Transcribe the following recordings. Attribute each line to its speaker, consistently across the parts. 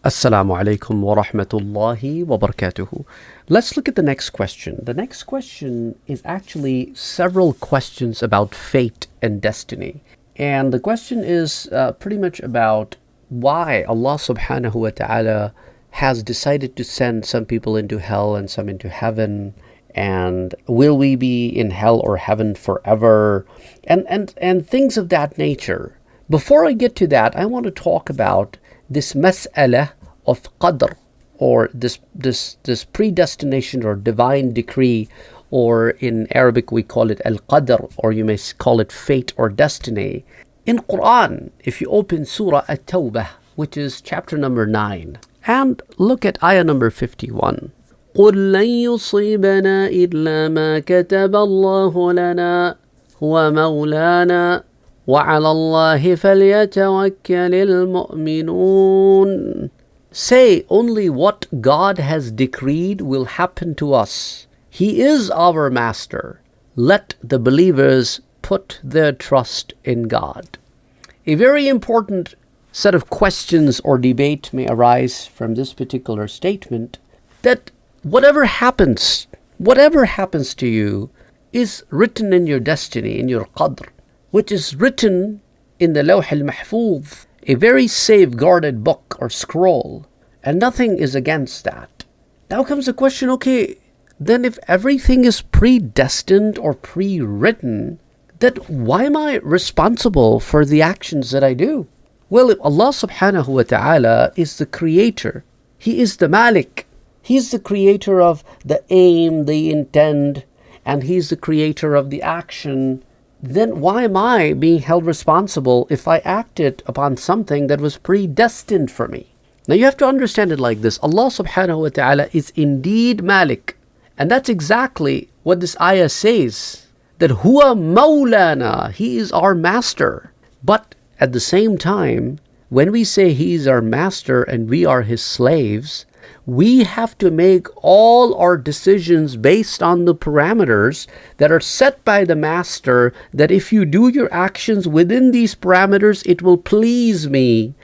Speaker 1: Assalamu alaikum wa rahmatullahi wa barakatuhu. Let's look at the next question. The next question is actually several questions about fate and destiny. And the question is pretty much about why Allah subhanahu wa ta'ala has decided to send some people into hell and some into heaven. And will we be in hell or heaven forever? And things of that nature. Before I get to that, I want to talk about this mas'ala of Qadr, or this predestination or divine decree, or in Arabic we call it al-Qadr, or you may call it fate or destiny. In Quran, if you open Surah At-Tawbah, which is chapter number 9, and look at ayah number 51. قُلْ لَن يُصِيبَنَا إِلَّا مَا كَتَبَ اللَّهُ لَنَا هُوَ مَوْلَانَا وَعَلَى اللَّهِ فَلْيَتَوَكَّلِ الْمُؤْمِنُونَ. Say only what God has decreed will happen to us. He is our master. Let the believers put their trust in God. A very important set of questions or debate may arise from this particular statement, that whatever happens to you is written in your destiny, in your Qadr, which is written in the Lawh al-Mahfuz, a very safeguarded book or scroll, and nothing is against that. Now comes the question, okay, then if everything is predestined or pre-written, then why am I responsible for the actions that I do? Well, if Allah subhanahu wa ta'ala is the creator, He is the Malik, He is the creator of the aim, the intent, and He is the creator of the action, then why am I being held responsible if I acted upon something that was predestined for me? Now you have to understand it like this. Allah subhanahu wa ta'ala is indeed Malik. And that's exactly what this ayah says. That Huwa Mawlana, He is our master. But at the same time, when we say He is our master and we are His slaves, we have to make all our decisions based on the parameters that are set by the master, that if you do your actions within these parameters, it will please me.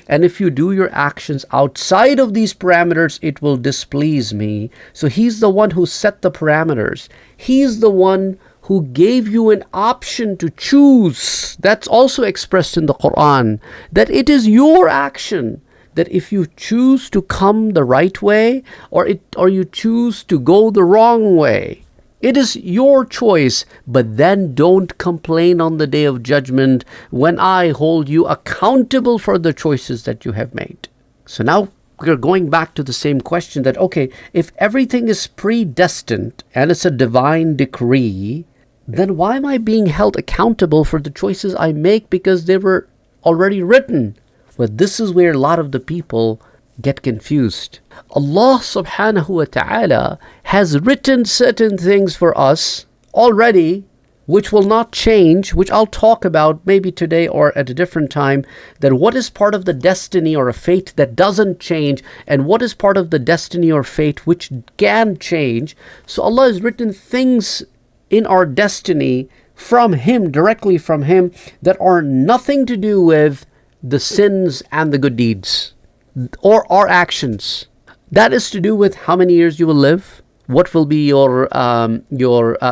Speaker 1: And if you do your actions outside of these parameters, it will displease me. So He's the one who set the parameters. He's the one who gave you an option to choose. That's also expressed in the Quran, that it is your action, that if you choose to come the right way or you choose to go the wrong way, it is your choice. But then don't complain on the day of judgment when I hold you accountable for the choices that you have made. So now we're going back to the same question, that okay, if everything is predestined and it's a divine decree, then why am I being held accountable for the choices I make because they were already written? Well, this is where a lot of the people get confused. Allah subhanahu wa ta'ala has written certain things for us already, which will not change, which I'll talk about maybe today or at a different time, that what is part of the destiny or a fate that doesn't change, and what is part of the destiny or fate which can change. So Allah has written things in our destiny from Him, directly from Him, that are nothing to do with the sins and the good deeds or our actions. That is to do with how many years you will live, what will be your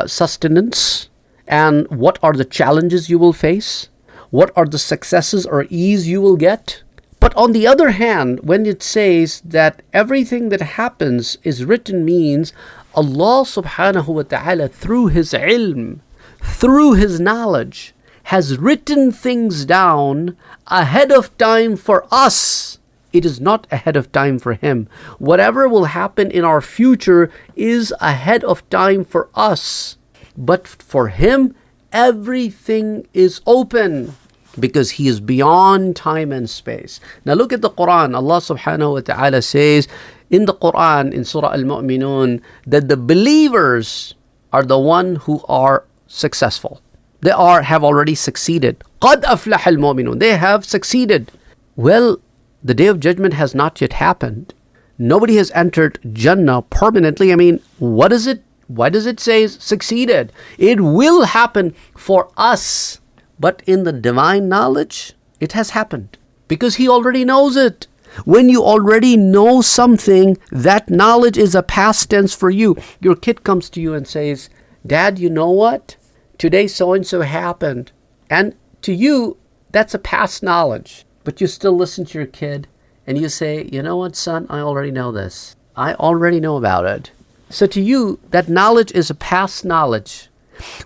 Speaker 1: sustenance, and what are the challenges you will face, what are the successes or ease you will get. But on the other hand, when it says that everything that happens is written, means Allah subhanahu wa ta'ala, through His ilm, through His knowledge, has written things down ahead of time for us. It is not ahead of time for Him. Whatever will happen in our future is ahead of time for us. But for Him, everything is open, because He is beyond time and space. Now look at the Quran. Allah subhanahu wa ta'ala says in the Quran, in Surah Al-Mu'minun, that the believers are the one who are successful. They have already succeeded. قَدْ أَفْلَحَ الْمُؤْمِنُونَ. They have succeeded. Well, the day of judgment has not yet happened. Nobody has entered Jannah permanently. I mean, what is it? Why does it say succeeded? It will happen for us. But in the divine knowledge, it has happened, because He already knows it. When you already know something, that knowledge is a past tense for you. Your kid comes to you and says, Dad, you know what? Today so-and-so happened. And to you, that's a past knowledge. But you still listen to your kid and you say, you know what, son, I already know this. I already know about it. So to you, that knowledge is a past knowledge.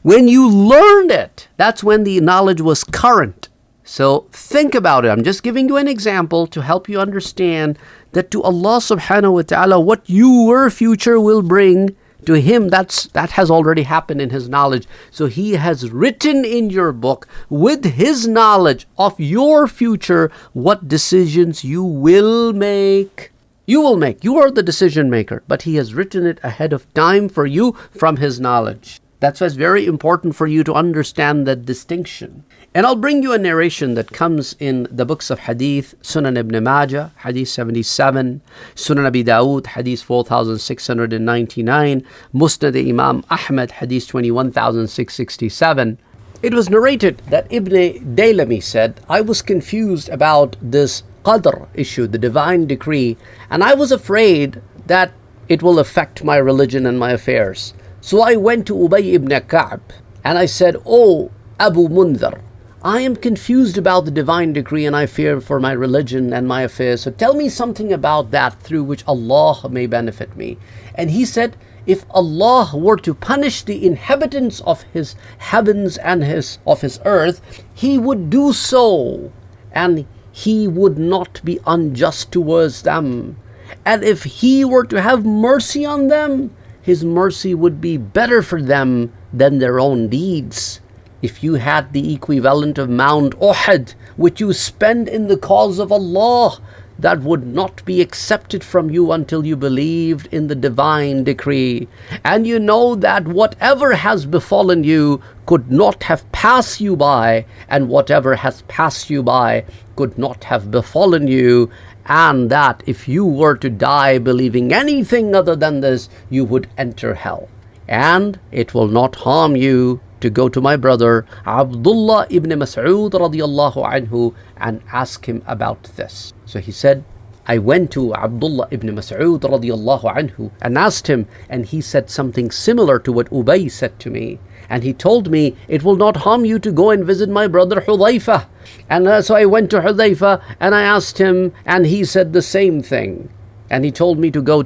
Speaker 1: When you learned it, that's when the knowledge was current. So think about it. I'm just giving you an example to help you understand that to Allah subhanahu wa ta'ala, what your future will bring to Him, that has already happened in His knowledge. So He has written in your book with His knowledge of your future what decisions you will make. You will make. You are the decision maker. But He has written it ahead of time for you from His knowledge. That's why it's very important for you to understand that distinction. And I'll bring you a narration that comes in the books of Hadith, Sunan ibn Majah, Hadith 77, Sunan Abi Dawood, Hadith 4699, Musnad Imam Ahmad, Hadith 21667. It was narrated that Ibn Daylami said, I was confused about this Qadr issue, the divine decree, and I was afraid that it will affect my religion and my affairs. So I went to Ubay ibn Ka'b and I said, Oh, Abu Mundhar, I am confused about the divine decree and I fear for my religion and my affairs. So tell me something about that through which Allah may benefit me. And he said, if Allah were to punish the inhabitants of His heavens and of His earth, He would do so. And He would not be unjust towards them. And if He were to have mercy on them, His mercy would be better for them than their own deeds. If you had the equivalent of Mount Uhud, which you spend in the cause of Allah, that would not be accepted from you until you believed in the divine decree. And you know that whatever has befallen you could not have passed you by, and whatever has passed you by could not have befallen you, and that if you were to die believing anything other than this, you would enter hell. And it will not harm you to go to my brother Abdullah ibn Mas'ud radiyallahu anhu and ask him about this. So he said, I went to Abdullah ibn Mas'ud radiyallahu anhu and asked him, and he said something similar to what Ubay said to me. And he told me, it will not harm you to go and visit my brother Hudhayfah. And so I went to Hudhayfah and I asked him, and he said the same thing. And he told me to go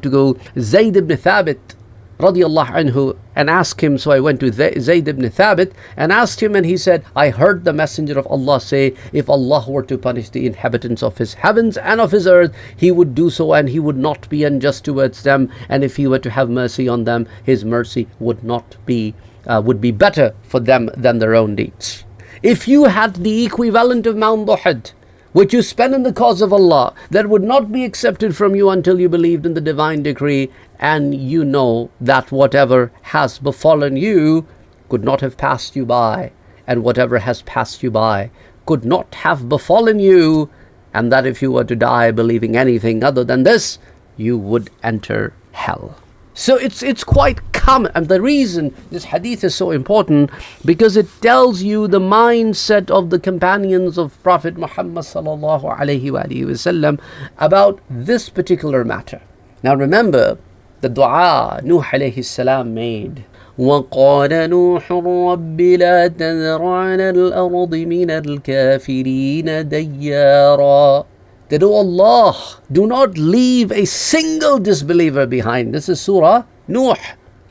Speaker 1: Zayd ibn Thabit radiyallahu anhu and ask him. So I went to Zayd ibn Thabit and asked him, and he said, I heard the Messenger of Allah say, if Allah were to punish the inhabitants of His heavens and of His earth, He would do so and He would not be unjust towards them. And if He were to have mercy on them, His mercy would be better for them than their own deeds. If you had the equivalent of Mount Uhud, which you spend in the cause of Allah, that would not be accepted from you until you believed in the divine decree, and you know that whatever has befallen you could not have passed you by, and whatever has passed you by could not have befallen you, and that if you were to die believing anything other than this, you would enter hell. So it's quite common, and the reason this hadith is so important, because it tells you the mindset of the companions of Prophet Muhammad sallallahu alaihi wasallam about this particular matter. Now remember the dua Nuh alayhi salam made. وَقَالَ نُوحٌ رَبِّ لَا تَذَرْ عَلَى الْأَرْضِ مِنَ الْكَافِرِينَ دَيَّارًا. That, oh Allah, do not leave a single disbeliever behind. This is Surah Nuh.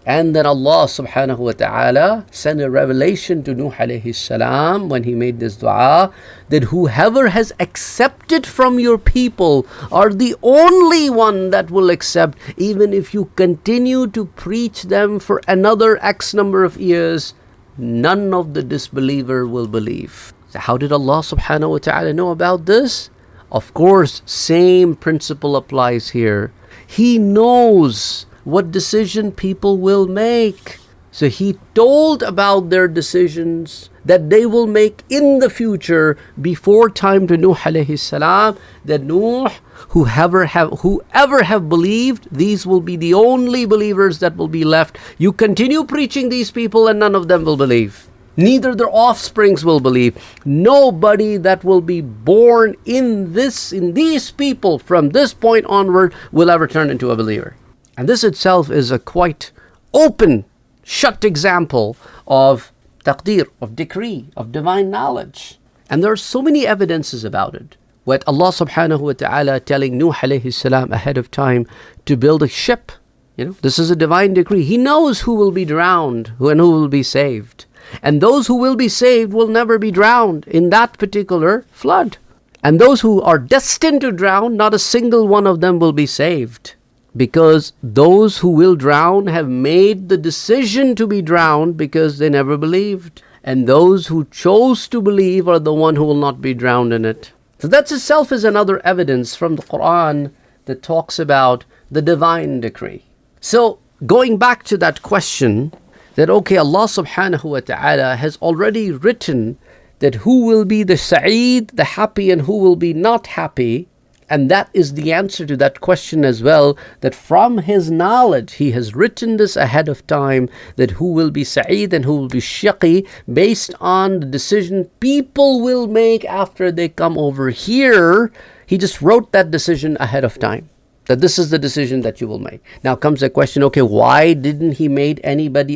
Speaker 1: And then Allah subhanahu wa ta'ala sent a revelation to Nuh alayhi salam when he made this dua, that whoever has accepted from your people are the only one that will accept, even if you continue to preach them for another X number of years, none of the disbeliever will believe. So how did Allah subhanahu wa ta'ala know about this? Of course, same principle applies here. He knows what decision people will make. So He told about their decisions that they will make in the future before time to Nuh alayhi salam, that Nuh, whoever have believed, these will be the only believers that will be left. You continue preaching these people and none of them will believe. Neither their offsprings will believe. Nobody that will be born in these people from this point onward will ever turn into a believer. And this itself is a quite open, shut example of taqdeer, of decree, of divine knowledge. And there are so many evidences about it. What Allah subhanahu wa ta'ala telling Nuh alayhi salam ahead of time to build a ship. This is a divine decree. He knows who will be drowned and who will be saved. And those who will be saved will never be drowned in that particular flood. And those who are destined to drown, not a single one of them will be saved. Because those who will drown have made the decision to be drowned because they never believed. And those who chose to believe are the one who will not be drowned in it. So that itself is another evidence from the Quran that talks about the divine decree. So going back to that question, that okay, Allah subhanahu wa ta'ala has already written that who will be the Saeed, the happy, and who will be not happy. And that is the answer to that question as well, that from His knowledge, He has written this ahead of time, that who will be Saeed and who will be Shaqi, based on the decision people will make after they come over here. He just wrote that decision ahead of time, that this is the decision that you will make. Now comes the question, okay, why didn't He make everybody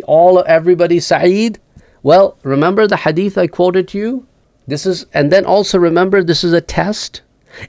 Speaker 1: Saeed? Well, remember the hadith I quoted to you? And then also remember, this is a test.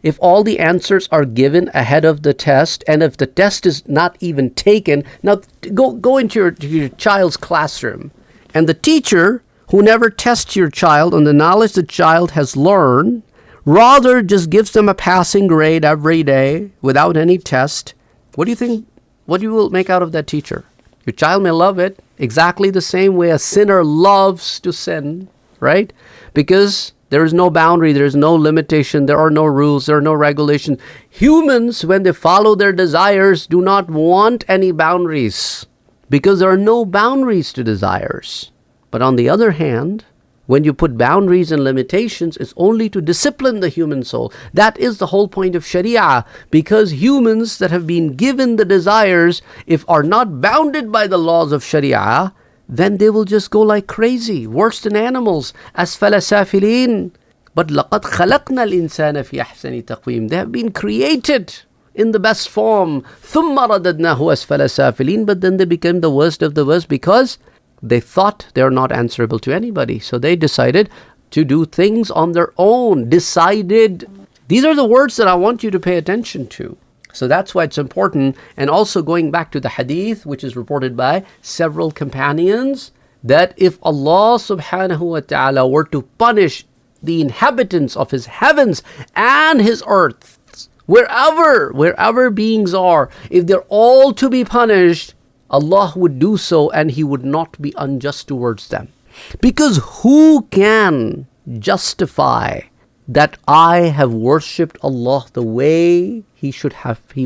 Speaker 1: If all the answers are given ahead of the test, and if the test is not even taken, now go into your child's classroom, and the teacher who never tests your child on the knowledge the child has learned, rather just gives them a passing grade every day without any test, what do you think, what you will make out of that teacher? Your child may love it exactly the same way a sinner loves to sin, right? Because there is no boundary, there is no limitation, there are no rules, there are no regulations. Humans, when they follow their desires, do not want any boundaries because there are no boundaries to desires. But on the other hand, when you put boundaries and limitations, it's only to discipline the human soul. That is the whole point of Sharia, because humans that have been given the desires, if are not bounded by the laws of Sharia, then they will just go like crazy, worse than animals. Asfala safilin. But لَقَدْ خَلَقْنَا الْإِنسَانَ فِي أَحْسَنِ تَقْوِيمٍ. They have been created in the best form. ثُمَّ رَدَدْنَاهُ أَسْفَلَ سَافِلِينَ. But then they became the worst of the worst because they thought they are not answerable to anybody. So they decided to do things on their own. Decided. These are the words that I want you to pay attention to. So that's why it's important. And also going back to the hadith, which is reported by several companions, that if Allah subhanahu wa ta'ala were to punish the inhabitants of His heavens and His earth, wherever beings are, if they're all to be punished, Allah would do so and He would not be unjust towards them. Because who can justify that I have worshipped Allah the way He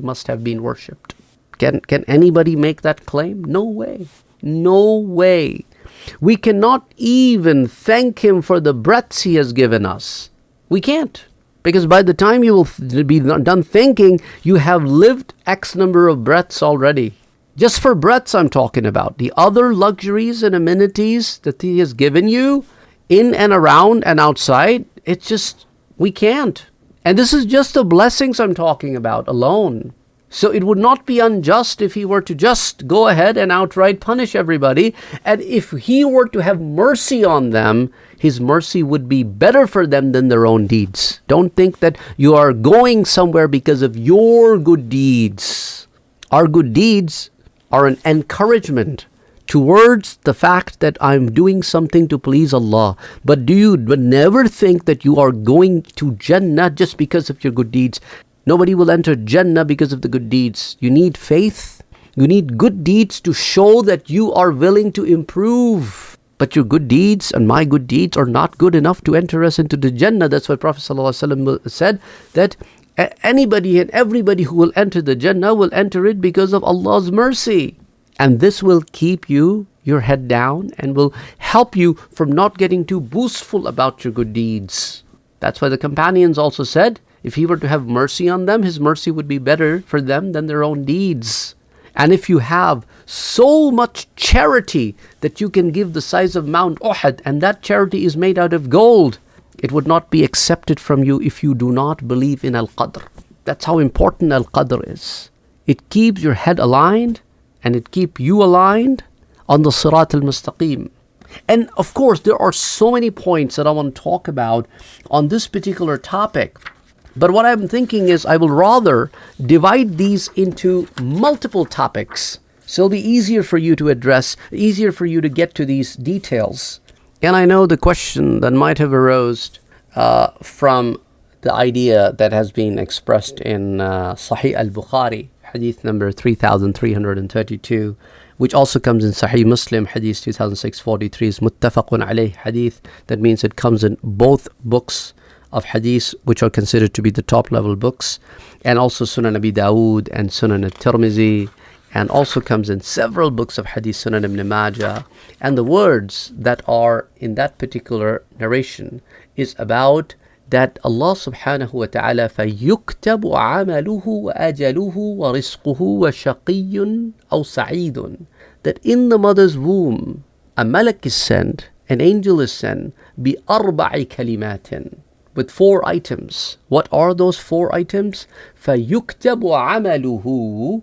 Speaker 1: must have been worshipped? Can anybody make that claim? No way. No way. We cannot even thank Him for the breaths He has given us. We can't. Because by the time you will be done thinking, you have lived X number of breaths already. Just for breaths I'm talking about. The other luxuries and amenities that He has given you in and around and outside, it's just, we can't. And this is just the blessings I'm talking about alone. So it would not be unjust if He were to just go ahead and outright punish everybody. And if He were to have mercy on them, His mercy would be better for them than their own deeds. Don't think that you are going somewhere because of your good deeds. Our good deeds are an encouragement towards the fact that I'm doing something to please Allah. But never think that you are going to Jannah just because of your good deeds. Nobody will enter Jannah because of the good deeds. You need faith. You need good deeds to show that you are willing to improve. But your good deeds and my good deeds are not good enough to enter us into the Jannah. That's why Prophet ﷺ said that anybody and everybody who will enter the Jannah will enter it because of Allah's mercy. And this will keep your head down and will help you from not getting too boastful about your good deeds. That's why the companions also said, if He were to have mercy on them, His mercy would be better for them than their own deeds. And if you have so much charity that you can give the size of Mount Uhud, and that charity is made out of gold, it would not be accepted from you if you do not believe in Al-Qadr. That's how important Al-Qadr is. It keeps your head aligned, and it keeps you aligned on the Sirat al-Mustaqim. And of course, there are so many points that I want to talk about on this particular topic. But what I'm thinking is I will rather divide these into multiple topics. So it'll be easier for you to address, easier for you to get to these details. And I know the question that might have arose from the idea that has been expressed in Sahih al-Bukhari, hadith number 3332, which also comes in Sahih Muslim, hadith 2643, is muttafaqun alayh hadith. That means it comes in both books of hadith, which are considered to be the top level books, and also Sunan Abi Dawood and Sunan al-Tirmizi, and also comes in several books of hadith, Sunan ibn Majah. And the words that are in that particular narration is about that Allah subhanahu wa ta'ala فَيُكْتَبُ عَمَلُهُ وَأَجَلُهُ وَرِزْقُهُ وَشَقِيٌّ أَوْ سَعِيدٌ. That in the mother's womb, a malak is sent, an angel is sent, بِأَرْبَعِ كَلِمَاتٍ, with 4 items. What are those 4 items? فَيُكْتَبُ عَمَلُهُ,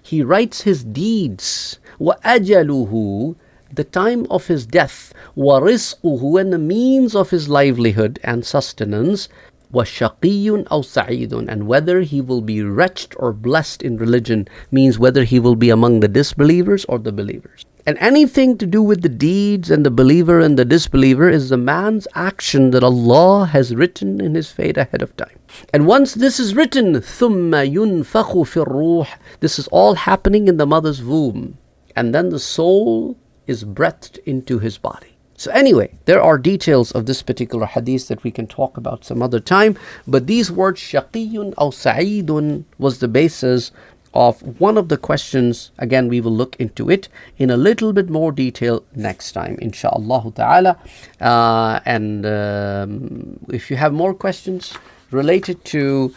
Speaker 1: he writes his deeds. وَأَجَلُهُ, the time of his death. وَرِزْقُهُ, and the means of his livelihood and sustenance. وَشَقِيٌّ أَوْ سَعِيدٌ, and whether he will be wretched or blessed in religion, means whether he will be among the disbelievers or the believers. And anything to do with the deeds and the believer and the disbeliever is the man's action that Allah has written in his fate ahead of time. And once this is written, ثُمَّ يُنْفَخُ فِي الرُّوحِ, this is all happening in the mother's womb. And then the soul is breathed into his body. So anyway, there are details of this particular hadith that we can talk about some other time. But these words, شَقِيٌّ أَوْ سَعِيدٌ, was the basis of one of the questions. Again, we will look into it in a little bit more detail next time, insha'Allah ta'ala. If you have more questions related to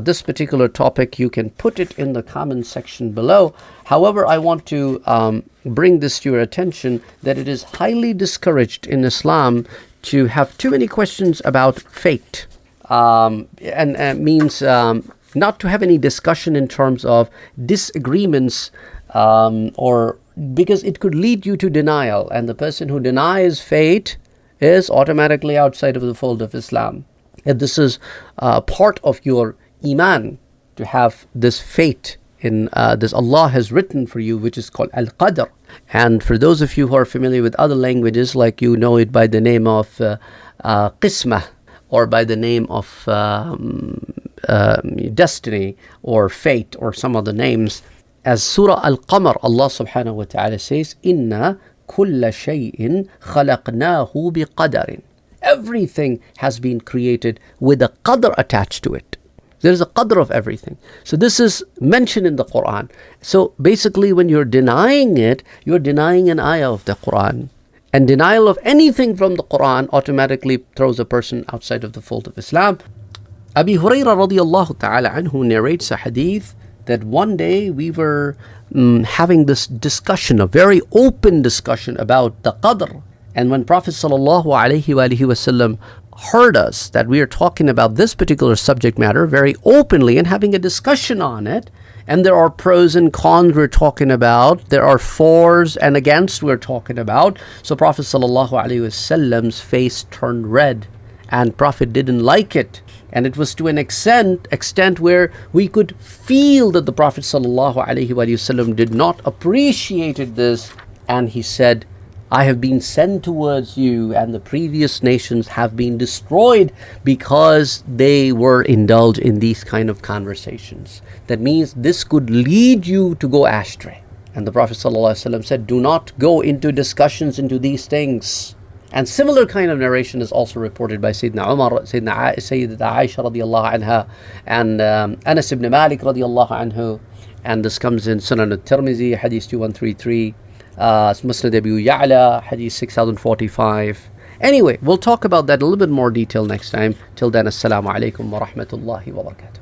Speaker 1: this particular topic, you can put it in the comment section below. However, I want to bring this to your attention that it is highly discouraged in Islam to have too many questions about fate, and means not to have any discussion in terms of disagreements, or because it could lead you to denial, and the person who denies fate is automatically outside of the fold of Islam. And this is part of your iman, to have this fate in this Allah has written for you, which is called Al-Qadr. And for those of you who are familiar with other languages, like you know it by the name of Qismah, or by the name of destiny or fate, or some other names, as Surah Al-Qamar, Allah subhanahu wa ta'ala says, Inna kulla shay'in khalaqnahu biqadarin. Everything has been created with a qadr attached to it. There is a qadr of everything. So this is mentioned in the Quran. So basically, when you're denying it, you're denying an ayah of the Quran. And denial of anything from the Quran automatically throws a person outside of the fold of Islam. Abi Hurairah radiallahu ta'ala anhu narrates a hadith that one day we were having this discussion, a very open discussion about the qadr. And when Prophet sallallahu alaihi wasallam heard us that we are talking about this particular subject matter very openly and having a discussion on it, and there are pros and cons we're talking about, there are fors and against we're talking about, so Prophet sallallahu alaihi wasallam's face turned red, and Prophet didn't like it. And it was to an extent where we could feel that the Prophet sallallahu alaihi wasallam did not appreciate this, and he said, I have been sent towards you, and the previous nations have been destroyed because they were indulged in these kind of conversations. That means this could lead you to go astray. And the Prophet ﷺ said, do not go into discussions into these things. And similar kind of narration is also reported by Sayyidina Umar, Sayyidat Aisha radiallahu anha, and Anas ibn Malik radiallahu anhu. And this comes in Sunan al-Tirmizi, Hadith 2133. Musnad Abu Ya'la, Hadith 6045. Anyway, we'll talk about that in a little bit more detail next time. Till then, Assalamu alaikum wa rahmatullahi wa barakatuh.